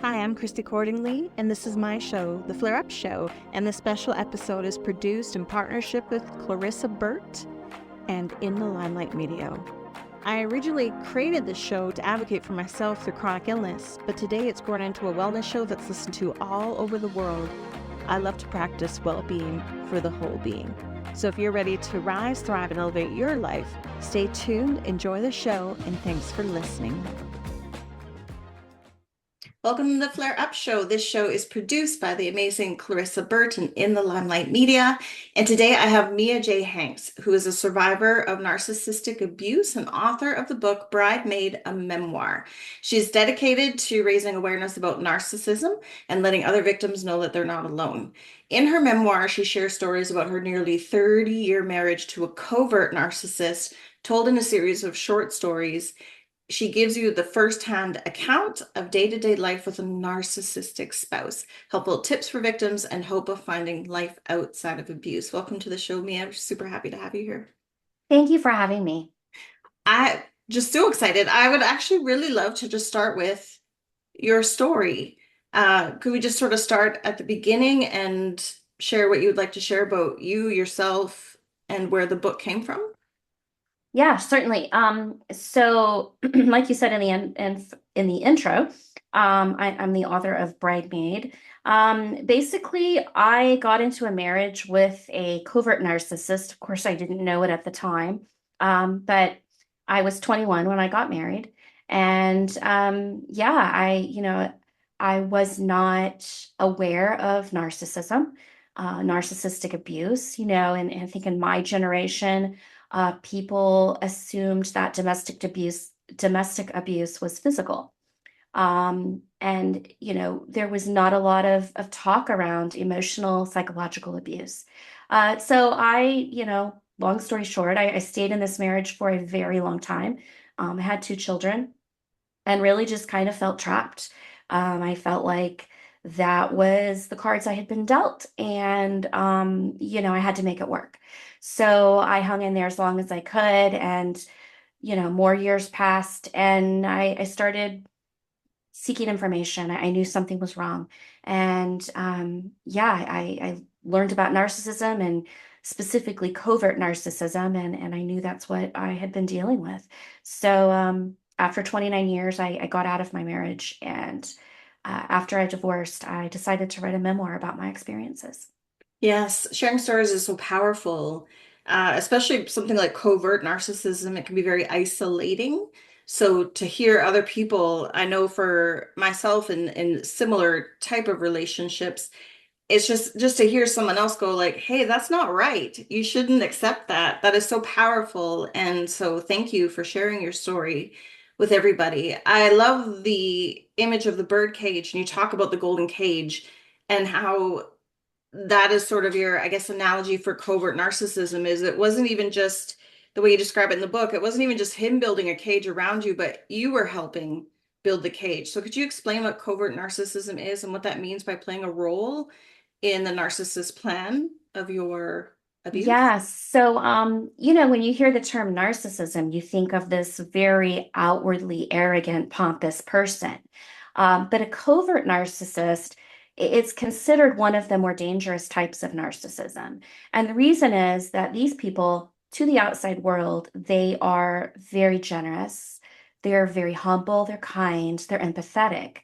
Hi, I'm Chrissy Cordingley, and this is my show, The Flare Up Show, and this special episode is produced in partnership with Clarissa, Burt, and in the Limelight Media. I originally created this show to advocate for myself through chronic illness, but today it's grown into a wellness show that's listened to all over the world. I love to practice well-being for the whole being. So if you're ready to rise, thrive, and elevate your life, stay tuned, enjoy the show, and thanks for listening. Welcome to the Flare Up Show. This show is produced by the amazing Clarissa, Burt, and in the Limelight Media. And today I have Mia J. Hanks, who is a survivor of narcissistic abuse and author of the book Bridemaid, a Memoir. She's dedicated to raising awareness about narcissism and letting other victims know that they're not alone. In her memoir, she shares stories about her nearly 30-year marriage to a covert narcissist, told in a series of short stories. She gives you the first-hand account of day-to-day life with a narcissistic spouse, helpful tips for victims, and hope of finding life outside of abuse. Welcome to the show, Mia. I'm super happy to have you here. Thank you for having me. I'm just so excited. I would actually really love to just start with your story. Could we just sort of start at the beginning and share what you would like to share about you, yourself, and where the book came from? Yeah, certainly. So like you said in the intro, I'm the author of Bridemaid. Basically, I got into a marriage with a covert narcissist. Of course, I didn't know it at the time, but I was 21 when I got married, and yeah, I was not aware of narcissism, narcissistic abuse, and I think in my generation people assumed that domestic abuse was physical. And there was not a lot of talk around emotional, psychological abuse. So long story short, I stayed in this marriage for a very long time. I had 2 children and really just kind of felt trapped. I felt like that was the cards I had been dealt, and I had to make it work. So I hung in there as long as I could, and more years passed, and I started seeking information. I knew something was wrong, and I learned about narcissism and specifically covert narcissism, and I knew that's what I had been dealing with. So after 29 years, I got out of my marriage, and after I divorced, I decided to write a memoir about my experiences. Yes, sharing stories is so powerful, especially something like covert narcissism. It can be very isolating. So to hear other people, I know for myself in similar type of relationships, it's just to hear someone else go like, "Hey, that's not right. You shouldn't accept that." That is so powerful. And so thank you for sharing your story with everybody. I love the image of the bird cage, and you talk about the golden cage and how that is sort of your, I guess, analogy for covert narcissism is it wasn't even just the way you describe it in the book. It wasn't even just him building a cage around you, but you were helping build the cage. So could you explain what covert narcissism is and what that means by playing a role in the narcissist plan of your abuse? Yes. So, when you hear the term narcissism, you think of this very outwardly arrogant, pompous person. But a covert narcissist, it's considered one of the more dangerous types of narcissism. And the reason is that these people, to the outside world, they are very generous, they're very humble, they're kind, they're empathetic.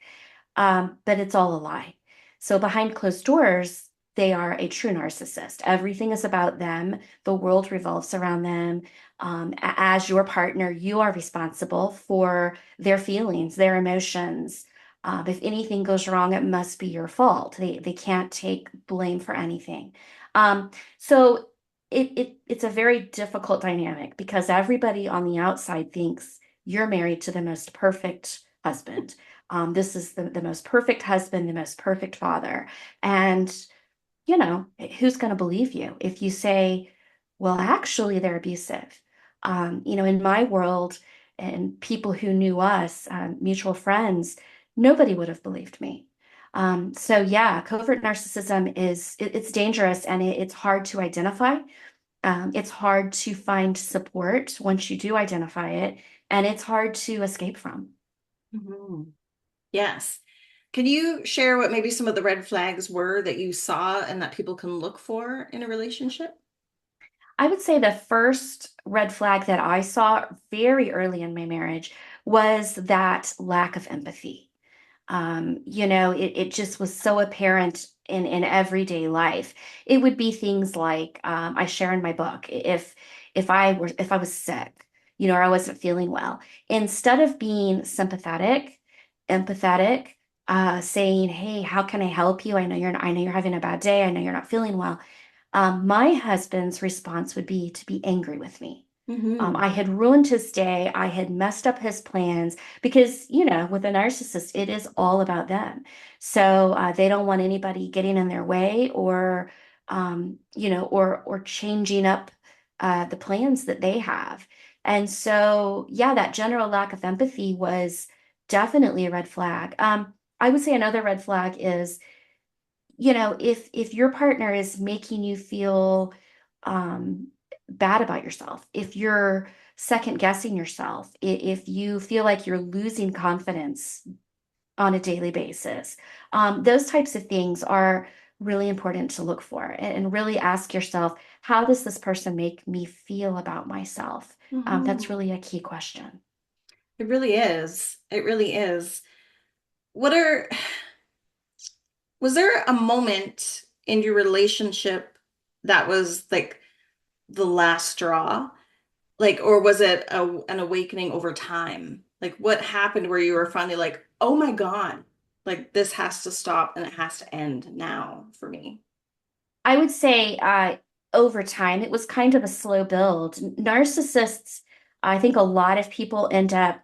But it's all a lie. So behind closed doors, they are a true narcissist. Everything is about them. The world revolves around them. As your partner, you are responsible for their feelings, their emotions. If anything goes wrong, it must be your fault. They can't take blame for anything. So it's a very difficult dynamic because everybody on the outside thinks you're married to the most perfect husband. This is the most perfect husband, the most perfect father. And who's going to believe you if you say, well, actually, they're abusive? In my world and people who knew us, mutual friends, nobody would have believed me. So yeah, covert narcissism it's dangerous and it's hard to identify. It's hard to find support once you do identify it, and it's hard to escape from. Mhm. Yes. Can you share what maybe some of the red flags were that you saw and that people can look for in a relationship? I would say the first red flag that I saw very early in my marriage was that lack of empathy. It just was so apparent in everyday life. It would be things like I share in my book. If I was sick, or I wasn't feeling well, instead of being sympathetic, empathetic, saying, "Hey, how can I help you? I know you're having a bad day. I know you're not feeling well." My husband's response would be to be angry with me. Hmm. I had ruined his day. I had messed up his plans because, with a narcissist, it is all about them. So they don't want anybody getting in their way or changing up the plans that they have. And so, yeah, that general lack of empathy was definitely a red flag. I would say another red flag is if your partner is making you feel um, bad about yourself, if you're second guessing yourself, if you feel like you're losing confidence on a daily basis, those types of things are really important to look for and really ask yourself, how does this person make me feel about myself? That's Hmm. really a key question. It really is. It really is. What are, was there a moment in your relationship that was like the last straw? Like, or was it an awakening over time? Like, what happened where you were finally like, oh my God, like this has to stop and it has to end now for me? I would say over time, it was kind of a slow build. Narcissists, I think a lot of people end up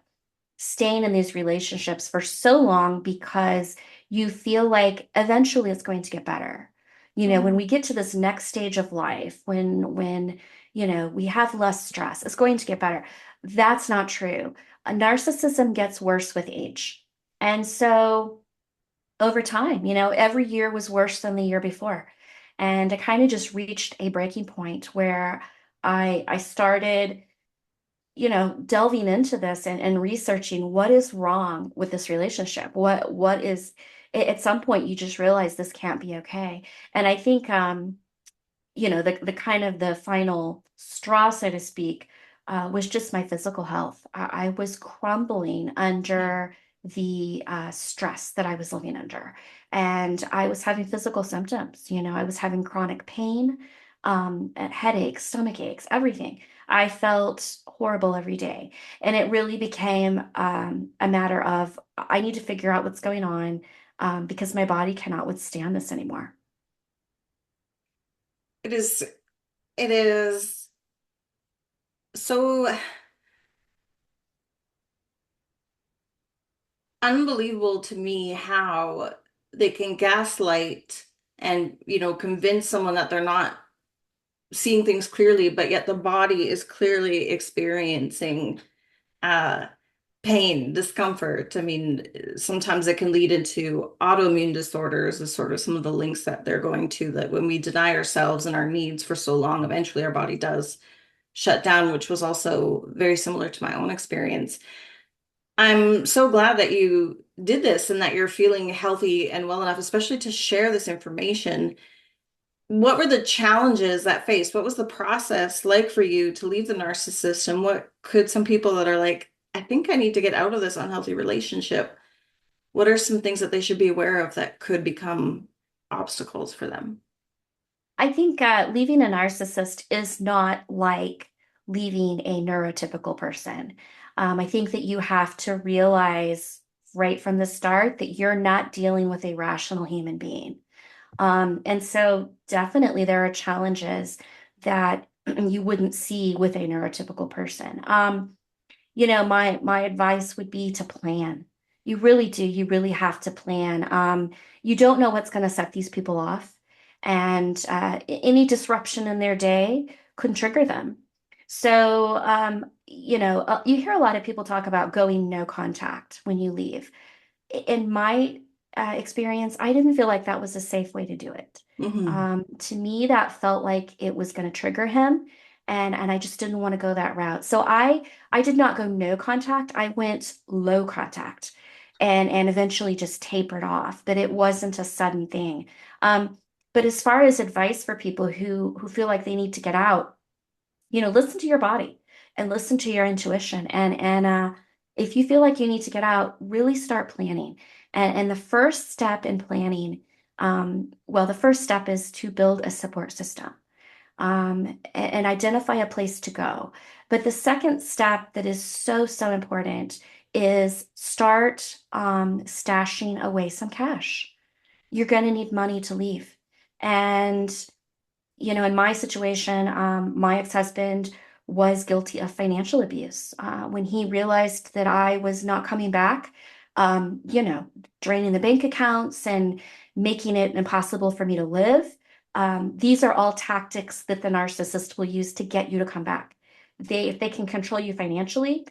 staying in these relationships for so long because you feel like eventually it's going to get better. When Mhm. we get to this next stage of life, when we have less stress, it's going to get better. That's not true. Narcissism gets worse with age. And so over time, every year was worse than the year before. And I kind of just reached a breaking point where I started delving into this and researching what is wrong with this relationship. What is at some point you just realize this can't be okay. And I think the kind of the final straw, so to speak, was just my physical health. I was crumbling Yeah. under the stress that I was living under. And I was having physical symptoms. I was having chronic pain, headaches, stomach aches, everything. I felt horrible every day. And it really became a matter of I need to figure out what's going on because my body cannot withstand this anymore. It is, it is so unbelievable to me how they can gaslight and, convince someone that they're not seeing things clearly, but yet the body is clearly experiencing uh pain, discomfort. I mean, sometimes it can lead into autoimmune disorders, is sort of some of the links that they're going to, that when we deny ourselves and our needs for so long, eventually our body does shut down, which was also very similar to my own experience. I'm so glad that you did this and that you're feeling healthy and well enough, especially to share this information. What were the challenges that faced? What was the process like for you to leave the narcissist? And what could some people that are like, I think I need to get out of this unhealthy relationship, what are some things that they should be aware of that could become obstacles for them? I think leaving a narcissist is not like leaving a neurotypical person. I think that you have to realize right from the start that you're not dealing with a rational human being. And so definitely there are challenges that you wouldn't see with a neurotypical person. My advice would be to plan. You really do. You really have to plan. You don't know what's going to set these people off, and any disruption in their day could trigger them. So, you hear a lot of people talk about going no contact when you leave. In my experience, I didn't feel like that was a safe way to do it. Hmm. To me, that felt like it was going to trigger him, and I just didn't want to go that route. So I did not go no contact. I went low contact. and eventually just tapered off, but it wasn't a sudden thing. Um, but as far as advice for people who feel like they need to get out, listen to your body and listen to your intuition. And if you feel like you need to get out, really start planning. And the first step in planning, well, the first step is to build a support system, and identify a place to go. But the second step that is so, so important is start stashing away some cash. You're going to need money to leave. And in my situation, my ex-husband was guilty of financial abuse. When he realized that I was not coming back, draining the bank accounts and making it impossible for me to live. These are all tactics that the narcissist will use to get you to come back. If they can control you financially,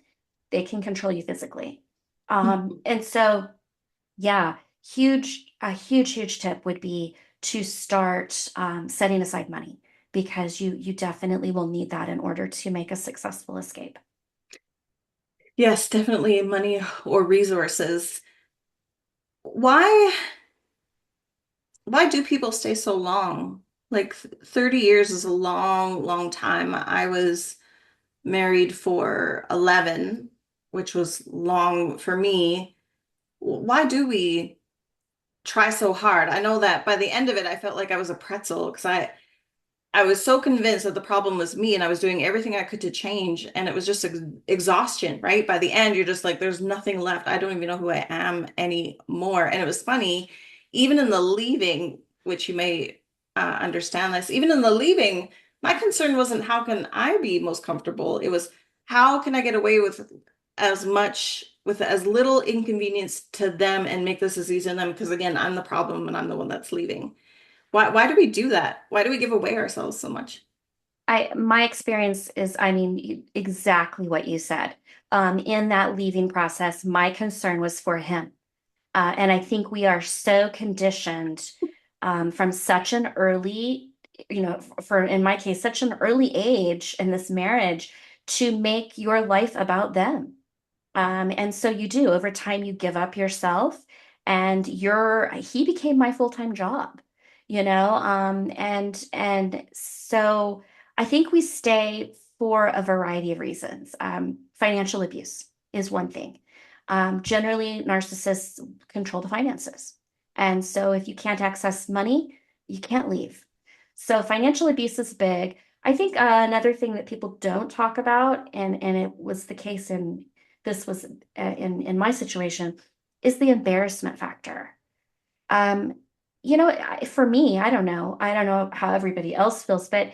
they can control you physically. And so, yeah, a huge tip would be to start setting aside money because you definitely will need that in order to make a successful escape. Yes, definitely money or resources. Why why do people stay so long? Like 30 years is a long, long time. I was married for 11, which was long for me. Why do we try so hard? I know that by the end of it, I felt like I was a pretzel because I was so convinced that the problem was me and I was doing everything I could to change. And it was just exhaustion, right? By the end, you're just like, there's nothing left. I don't even know who I am anymore. And it was funny, even in the leaving, which you may understand this, even in the leaving, my concern wasn't how can I be most comfortable? It was how can I get away with as little inconvenience to them and make this as easy on them? Because again, I'm the problem and I'm the one that's leaving. Why do we do that? Why do we give away ourselves so much? My experience is, I mean, exactly what you said. In that leaving process, my concern was for him. And I think we are so conditioned from such an early, for in my case, such an early age in this marriage to make your life about them. And so you do, over time, you give up yourself and he became my full-time job, and so I think we stay for a variety of reasons. Financial abuse is one thing. Generally, narcissists control the finances. And so if you can't access money, you can't leave. So financial abuse is big. I think another thing that people don't talk about, and it was the case this was in my situation, is the embarrassment factor. Um, for me, I don't know how everybody else feels, but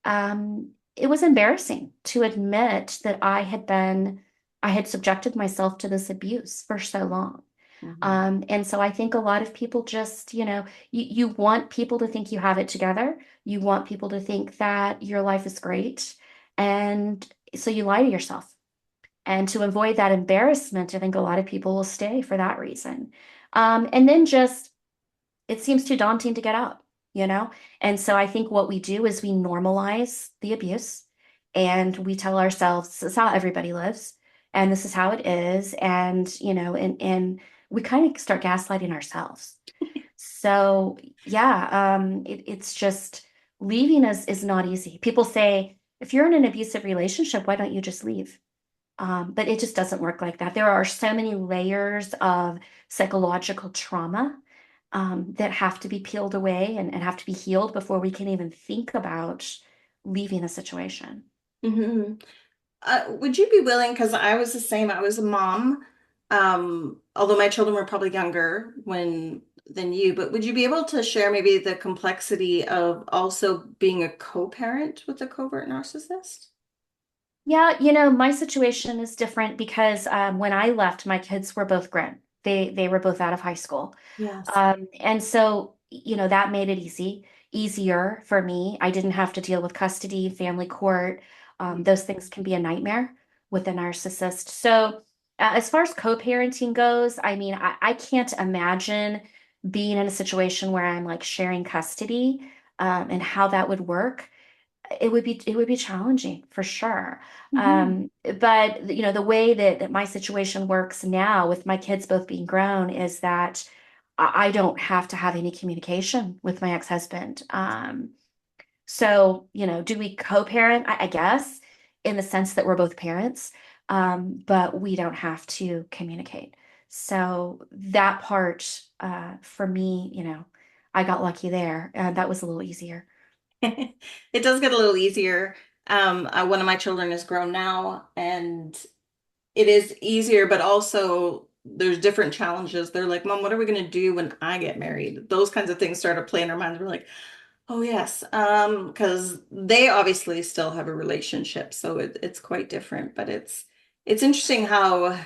it was embarrassing to admit that I had subjected myself to this abuse for so long. Mhm. And so I think a lot of people just, you want people to think you have it together. You want people to think that your life is great. And so you lie to yourself. And to avoid that embarrassment, I think a lot of people will stay for that reason. And then just, it seems too daunting to get out, you know? And so I think what we do is we normalize the abuse and we tell ourselves this is how everybody lives and this is how it is. And, and we kind of start gaslighting ourselves. So yeah, it's just leaving is not easy. People say, if you're in an abusive relationship, why don't you just leave? But it just doesn't work like that. There are so many layers of psychological trauma that have to be peeled away and have to be healed before we can even think about leaving a situation. Mhm. Would you be willing, because I was the same, I was a mom, although my children were probably younger when than you, but would you be able to share maybe the complexity of also being a co-parent with a covert narcissist? Yeah, my situation is different because when I left, my kids were both grown. They were both out of high school. Yes. And so, that made it easier for me. I didn't have to deal with custody, family court. Those things can be a nightmare with a narcissist. So, as far as co-parenting goes, I mean, I can't imagine being in a situation where I'm like sharing custody, and how that would work. it would be challenging for sure. Mhm. But the way that my situation works now with my kids both being grown is that I don't have to have any communication with my ex-husband. So, do we co-parent? I guess, in the sense that we're both parents, but we don't have to communicate. So that part, for me, I got lucky there. That was a little easier. It does get a little easier. One of my children is grown now, and it is easier, but also there's different challenges. They're like, Mom, what are we going to do when I get married? Those kinds of things start to play in our minds. We're like, oh yes, because they obviously still have a relationship, so it's quite different. But it's interesting how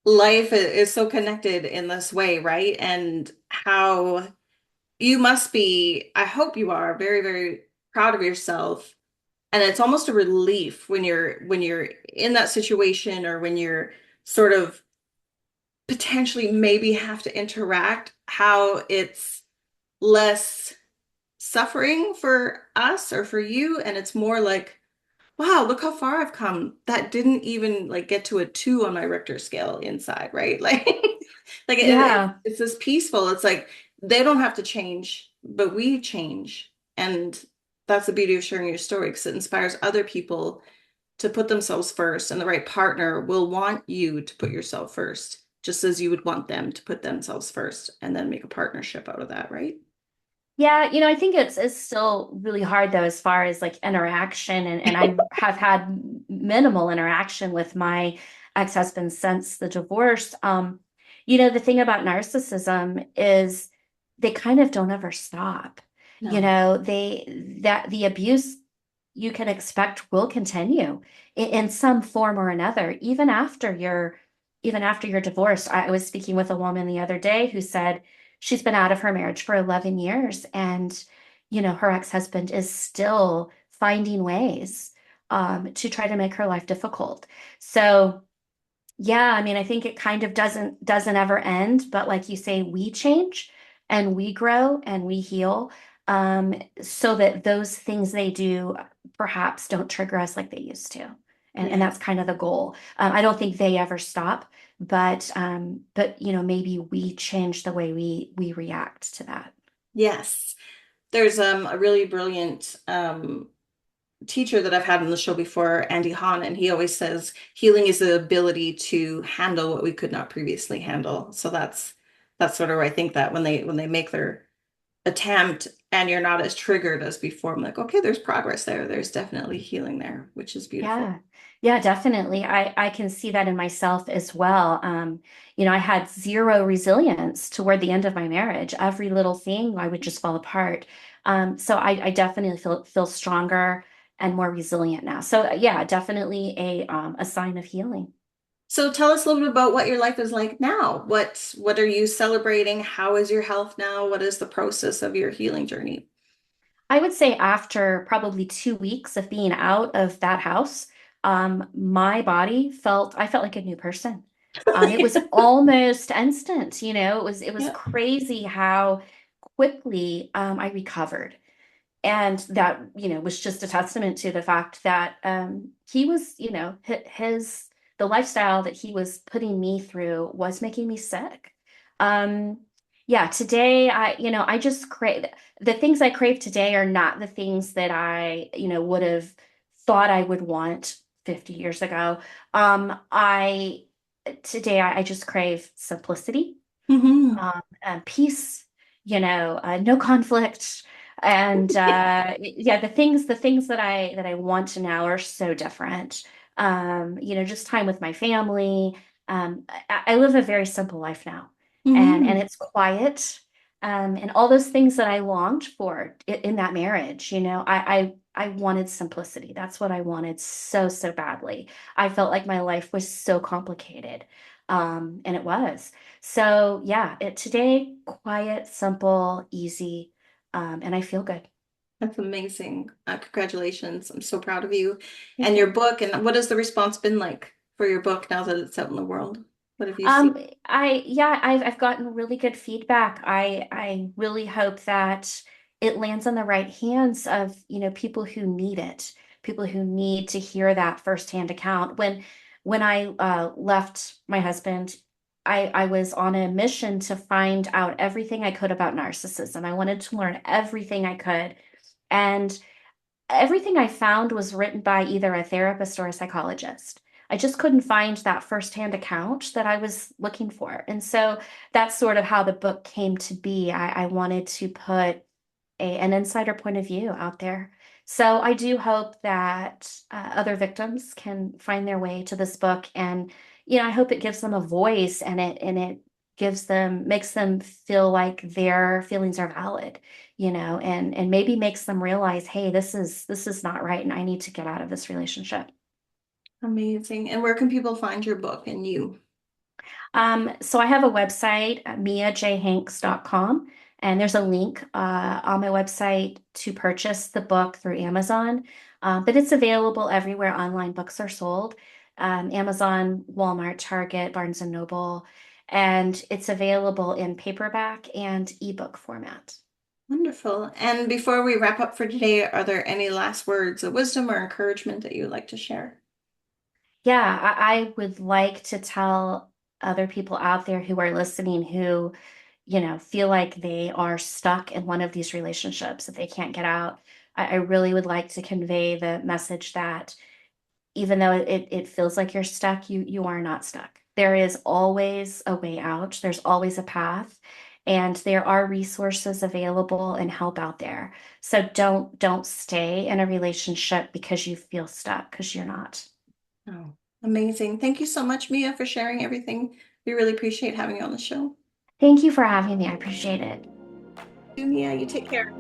life is so connected in this way, right? And how you must be, I hope you are very, very proud of yourself. And it's almost a relief when you're in that situation, or when you're sort of potentially maybe have to interact, how it's less suffering for us or for you, and it's more like, wow, look how far I've come. That didn't even like get to a 2 on my Richter scale inside, right? Like like Yeah. it's this peaceful. It's like they don't have to change, but we change. And that's the beauty of sharing your story, because it inspires other people to put themselves first, and the right partner will want you to put yourself first, just as you would want them to put themselves first, and then make a partnership out of that, right? Yeah, I think it's still really hard though, as far as like interaction, and I have had minimal interaction with my ex-husband since the divorce. The thing about narcissism is they kind of don't ever stop. No. The abuse you can expect will continue in some form or another, even after you're divorced. I was speaking with a woman the other day who said she's been out of her marriage for 11 years, and her ex-husband is still finding ways to try to make her life difficult. So yeah, I mean, I think it kind of doesn't ever end, but like you say, we change and we grow and we heal, so that those things they do perhaps don't trigger us like they used to. And Yeah. that's kind of the goal. I don't think they ever stop, but maybe we change the way we react to that. Yes. There's a really brilliant teacher that I've had on the show before, Andy Hahn, and he always says healing is the ability to handle what we could not previously handle. So that's sort of where I think that when they make their attempt and you're not as triggered as before, I'm like, okay, there's progress there. There's definitely healing there, which is beautiful. Yeah. Yeah, definitely. I can see that in myself as well. I had zero resilience toward the end of my marriage. Every little thing, I would just fall apart. So I definitely feel stronger and more resilient now. So yeah, definitely a sign of healing. So tell us a little bit about what your life is like now. What are you celebrating? How is your health now? What is the process of your healing journey? I would say after probably 2 weeks of being out of that house, my body I felt like a new person. It was almost instant, it was Yeah. crazy how quickly I recovered. And that, was just a testament to the fact that he was, the lifestyle that he was putting me through was making me sick. Um, yeah, today I just crave the things I crave today are not the things that I, would have thought I would want 50 years ago. I Today I just crave simplicity, Hmm. and peace, no conflict. And yeah, the things that I want now are so different. Just time with my family. I live a very simple life now, and Hmm. it's quiet. And all those things that I longed for in that marriage, I wanted simplicity. That's what I wanted so, so badly. I felt like my life was so complicated. And it was. So yeah, today, quiet, simple, easy, and I feel good. That's amazing. Congratulations. I'm so proud of you Thank and you. your book. And what has the response been like for your book now that it's out in the world? What have you seen? Yeah, I've gotten really good feedback. I really hope that it lands in the right hands of, people who need it, people who need to hear that firsthand account. When I left my husband, I was on a mission to find out everything I could about narcissism. I wanted to learn everything I could. And everything I found was written by either a therapist or a psychologist. I just couldn't find that firsthand account that I was looking for. And so that's sort of how the book came to be. I wanted to put an insider point of view out there. So I do hope that other victims can find their way to this book, and I hope it gives them a voice, and it makes them feel like their feelings are valid, and maybe makes them realize, hey, this is not right, and I need to get out of this relationship. Amazing. And where can people find your book and you? So I have a website, miajhanks.com, and there's a link on my website to purchase the book through Amazon. But it's available everywhere online books are sold. Amazon, Walmart, Target, Barnes and Noble, and it's available in paperback and ebook format. Wonderful. And before we wrap up for today, are there any last words of wisdom or encouragement that you would like to share? Yeah, I would like to tell other people out there who are listening who, feel like they are stuck in one of these relationships that they can't get out. I really would like to convey the message that even though it feels like you're stuck, you are not stuck. There is always a way out. There's always a path, and there are resources available and help out there. So don't stay in a relationship because you feel stuck, because you're not. Oh, amazing. Thank you so much, Mia, for sharing everything. We really appreciate having you on the show. Thank you for having me. I appreciate it. Mia, you take care.